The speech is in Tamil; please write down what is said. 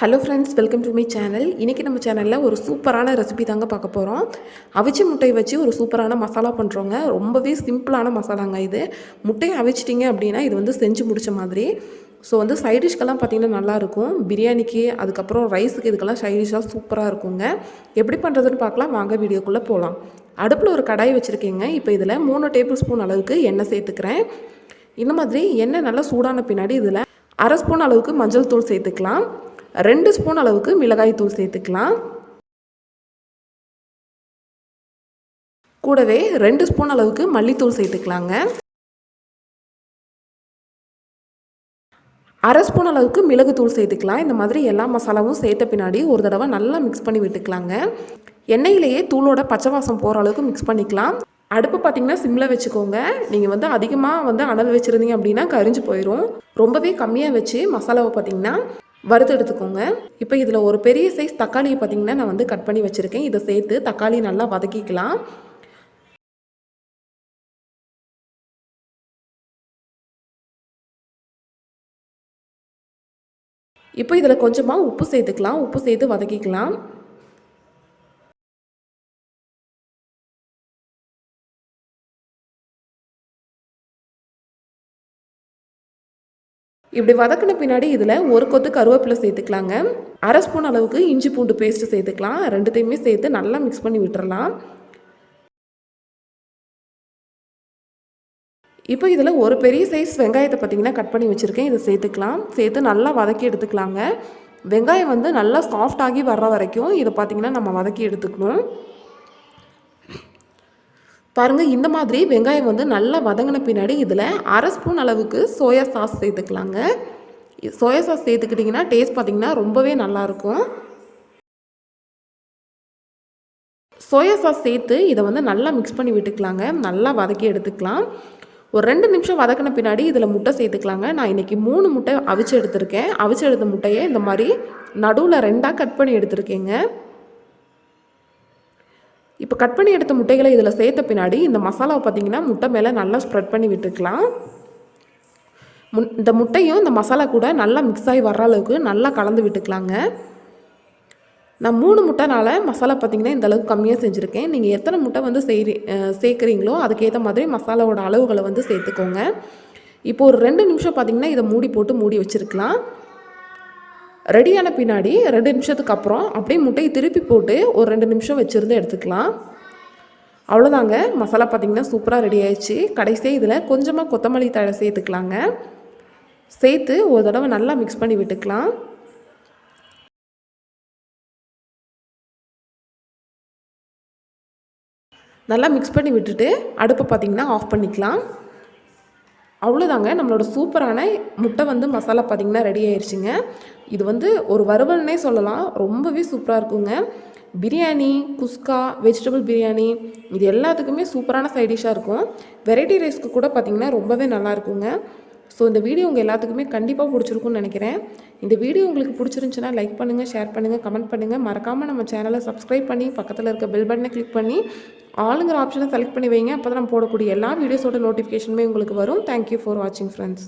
Hello friends, welcome to my channel. இன்றைக்கி நம்ம சேனலில் ஒரு சூப்பரான ரெசிபி தாங்க பார்க்க போகிறோம். அவிச்ச முட்டையை வச்சு ஒரு சூப்பரான மசாலா பண்ணுறோங்க. ரொம்பவே சிம்பிளான மசாலாங்க இது. முட்டையை அவிச்சிட்டிங்க அப்படின்னா இது வந்து செஞ்சு முடித்த மாதிரி. ஸோ வந்து சைடிஷ்கெல்லாம் பார்த்திங்கன்னா நல்லாயிருக்கும். பிரியாணிக்கு, அதுக்கப்புறம் ரைஸுக்கு இதுக்கெல்லாம் சைடிஷாக சூப்பராக இருக்குங்க. எப்படி பண்ணுறதுன்னு பார்க்கலாம், வாங்க வீடியோக்குள்ளே போகலாம். அடுப்பில் ஒரு கடாய் வச்சுருக்கேங்க. இப்போ இதில் 3 டேபிள் ஸ்பூன் அளவுக்கு எண்ணெய் சேர்த்துக்கிறேன். இந்த மாதிரி எண்ணெய் நல்லா சூடான பின்னாடி இதில் 1/2 ஸ்பூன் அளவுக்கு மஞ்சள் தூள் சேர்த்துக்கலாம். 2 ஸ்பூன் அளவுக்கு மிளகாய் தூள் சேர்த்துக்கலாம். கூடவே 2 ஸ்பூன் அளவுக்கு மல்லித்தூள் சேர்த்துக்கலாங்க. 1/2 ஸ்பூன் அளவுக்கு மிளகுத்தூள் சேர்த்துக்கலாம். இந்த மாதிரி எல்லா மசாலாவும் சேர்த்த பின்னாடி ஒரு தடவை நல்லா மிக்ஸ் பண்ணி விட்டுக்கலாங்க. எண்ணெயிலேயே தூளோட பச்சை வாசம் போகிற அளவுக்கு மிக்ஸ் பண்ணிக்கலாம். அடுப்பு பார்த்திங்கன்னா சிம்மில் வச்சுக்கோங்க. நீங்கள் வந்து அதிகமாக வந்து அனல் வச்சுருந்தீங்க அப்படின்னா கரிஞ்சு போயிடும். ரொம்பவே கம்மியாக வச்சு மசாலாவை பார்த்திங்கன்னா வறுத்து எடுத்துக்கோங்க. இப்போ இதில் ஒரு பெரிய சைஸ் தக்காளியை பார்த்திங்கன்னா நான் வந்து கட் பண்ணி வச்சுருக்கேன். இதை சேர்த்து தக்காளி நல்லா வதக்கிக்கலாம். இப்போ இதில் கொஞ்சமாக உப்பு சேர்த்துக்கலாம். உப்பு சேர்த்து வதக்கிக்கலாம். இப்படி வதக்கின பின்னாடி இதில் ஒரு கொத்து கருவேப்பிலை சேர்த்துக்கலாங்க. 1/2 ஸ்பூன் அளவுக்கு இஞ்சி பூண்டு பேஸ்ட்டு சேர்த்துக்கலாம். ரெண்டுத்தையுமே சேர்த்து நல்லா மிக்ஸ் பண்ணி விட்டுறலாம். இப்போ இதில் ஒரு பெரிய சைஸ் வெங்காயத்தை பார்த்திங்கன்னா கட் பண்ணி வச்சுருக்கேன். இதை சேர்த்துக்கலாம். சேர்த்து நல்லா வதக்கி எடுத்துக்கலாங்க. வெங்காயம் வந்து நல்லா சாஃப்டாகி வர்ற வரைக்கும் இதை பார்த்திங்கன்னா நம்ம வதக்கி எடுத்துக்கணும். பாருங்கள், இந்த மாதிரி வெங்காயம் வந்து நல்லா வதங்கின பின்னாடி இதில் 1/2 ஸ்பூன் அளவுக்கு சோயா சாஸ் சேர்த்துக்கலாங்க. சோயா சாஸ் சேர்த்துக்கிட்டிங்கன்னா டேஸ்ட் பார்த்திங்கன்னா ரொம்பவே நல்லாயிருக்கும். சோயா சாஸ் சேர்த்து இதை வந்து நல்லா மிக்ஸ் பண்ணி விட்டுக்கலாங்க. நல்லா வதக்கி எடுத்துக்கலாம். ஒரு 2 நிமிஷம் வதக்கின பின்னாடி இதில் முட்டை சேர்த்துக்கலாங்க. நான் இன்றைக்கி 3 முட்டை அவிச்சு எடுத்திருக்கேன். அவிச்சு எடுத்த முட்டையை இந்த மாதிரி நடுவில் 2ஆக கட் பண்ணி எடுத்திருக்கேங்க. இப்போ கட் பண்ணி எடுத்த முட்டைகளை இதில் சேர்த்த பின்னாடி இந்த மசாலாவை பார்த்திங்கன்னா முட்டை மேலே நல்லா ஸ்ப்ரெட் பண்ணி விட்டுக்கலாம். இந்த முட்டையும் இந்த மசாலா கூட நல்லா மிக்ஸ் ஆகி வர்ற அளவுக்கு நல்லா கலந்து விட்டுக்கலாங்க. நான் 3 முட்டைனால மசாலா பார்த்திங்கன்னா இந்த அளவுக்கு கம்மியாக செஞ்சுருக்கேன். நீங்கள் எத்தனை முட்டை வந்து சேர்க்குறீங்களோ அதுக்கேற்ற மாதிரி மசாலாவோட அளவுகளை வந்து சேர்த்துக்கோங்க. இப்போ ஒரு 2 நிமிஷம் பார்த்திங்கன்னா இதை மூடி போட்டு மூடி வச்சுருக்கலாம். ரெடியான பின்னாடி 2 நிமிஷத்துக்கு அப்புறம் அப்படியே முட்டையை திருப்பி போட்டு ஒரு 2 நிமிஷம் வச்சுருந்து எடுத்துக்கலாம். அவ்வளோதாங்க, மசாலா பார்த்திங்கன்னா சூப்பராக ரெடி ஆயிடுச்சு. கடைசியாக இதில் கொஞ்சமாக கொத்தமல்லி தழை சேர்த்துக்கலாங்க. சேர்த்து ஒரு தடவை நல்லா மிக்ஸ் பண்ணி விட்டுக்கலாம். நல்லா மிக்ஸ் பண்ணி விட்டுட்டு அடுப்பை பார்த்திங்கன்னா ஆஃப் பண்ணிக்கலாம். அவ்வளோதாங்க, நம்மளோட சூப்பரான முட்டை வந்து மசாலா பார்த்திங்கன்னா ரெடி ஆயிடுச்சுங்க. இது வந்து ஒரு வறுவல்னே சொல்லலாம். ரொம்பவே சூப்பராக இருக்குங்க. பிரியாணி, குஸ்கா, வெஜிடபிள் பிரியாணி இது எல்லாத்துக்குமே சூப்பரான சைட் டிஷ்ஷாக இருக்கும். வெரைட்டி ரைஸ்க்கு கூட பார்த்திங்கன்னா ரொம்பவே நல்லாயிருக்குங்க. ஸோ இந்த வீடியோ உங்கள் எல்லாத்துக்குமே கண்டிப்பாக பிடிச்சிருக்குன்னு நினைக்கிறேன். இந்த வீடியோ உங்களுக்கு பிடிச்சிருந்துச்சுன்னா லைக் பண்ணுங்கள், ஷேர் பண்ணுங்கள், கமெண்ட் பண்ணுங்கள். மறக்காமல் நம்ம சேனலை சப்ஸ்கிரைப் பண்ணி பக்கத்தில் இருக்க பெல் பட்டனை கிளிக் பண்ணி ஆளுங்கிற ஆப்ஷனை செலக்ட் பண்ணி வைங்க. அப்போ தான் நம்ம போடக்கூடிய எல்லா வீடியோஸோட நோட்டிஃபிகேஷனுமே உங்களுக்கு வரும். தேங்க்யூ ஃபார் வாட்சிங் ஃப்ரெண்ட்ஸ்.